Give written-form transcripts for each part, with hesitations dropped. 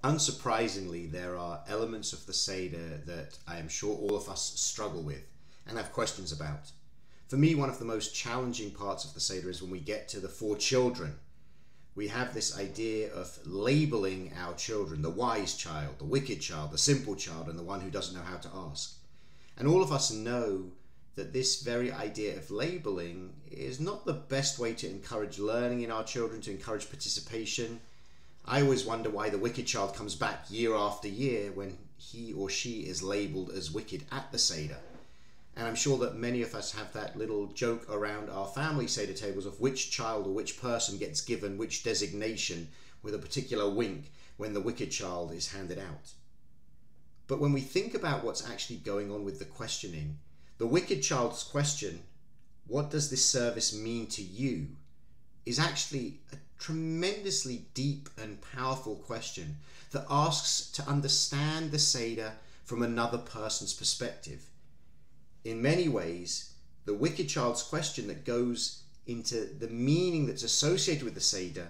Unsurprisingly, there are elements of the Seder that I am sure all of us struggle with and have questions about. For me, one of the most challenging parts of the Seder is when we get to the 4 children. We have this idea of labeling our children, the wise child, the wicked child, the simple child, and the one who doesn't know how to ask. And all of us know that this very idea of labeling is not the best way to encourage learning in our children, to encourage participation. I always wonder why the wicked child comes back year after year when he or she is labeled as wicked at the Seder. And I'm sure that many of us have that little joke around our family Seder tables of which child or which person gets given which designation with a particular wink when the wicked child is handed out. But when we think about what's actually going on with the questioning, the wicked child's question, what does this service mean to you, is actually a tremendously deep and powerful question that asks to understand the Seder from another person's perspective. In many ways, the wicked child's question that goes into the meaning that's associated with the Seder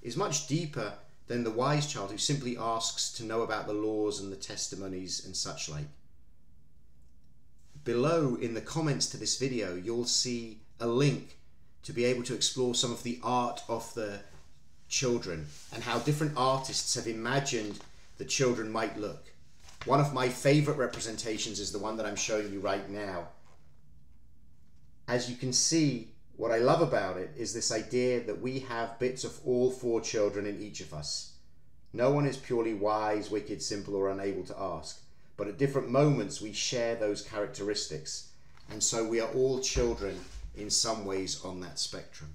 is much deeper than the wise child who simply asks to know about the laws and the testimonies and such like. Below in the comments to this video, you'll see a link to be able to explore some of the art of the children and how different artists have imagined the children might look. One of my favorite representations is the one that I'm showing you right now. As you can see, what I love about it is this idea that we have bits of all 4 children in each of us. No one is purely wise, wicked, simple, or unable to ask, but at different moments we share those characteristics, and so we are all children in some ways on that spectrum.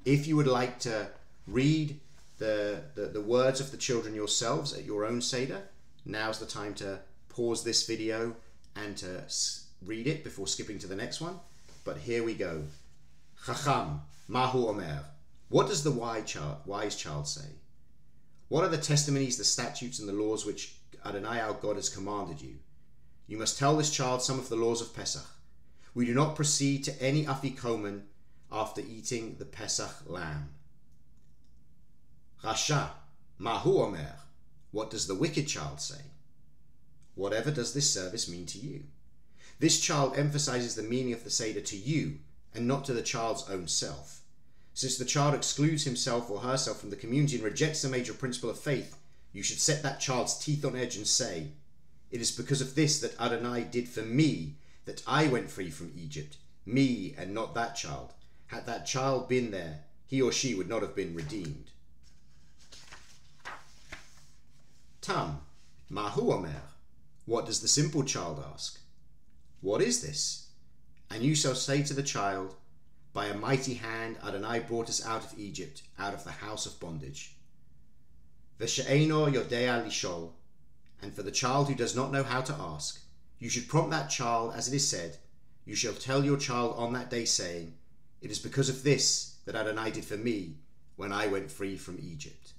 If you would like to read the words of the children yourselves at your own Seder, now's the time to pause this video and to read it before skipping to the next one. But here we go. Chacham, Mahu Omer. What does the wise child say? What are the testimonies, the statutes, and the laws which Adonai our God has commanded you? You must tell this child some of the laws of Pesach. We do not proceed to any afikomen after eating the Pesach lamb. Rasha, Mahu Omer. What does the wicked child say? Whatever does this service mean to you? This child emphasizes the meaning of the Seder to you and not to the child's own self. Since the child excludes himself or herself from the community and rejects the major principle of faith, you should set that child's teeth on edge and say, it is because of this that Adonai did for me that I went free from Egypt, me and not that child. Had that child been there, he or she would not have been redeemed. Tam, Mahu Omer. What does the simple child ask? What is this? And you shall say to the child, by a mighty hand Adonai brought us out of Egypt, out of the house of bondage. V'she'eno yodea lishol. And for the child who does not know how to ask, you should prompt that child, as it is said, you shall tell your child on that day, saying, it is because of this that Adonai did for me when I went free from Egypt.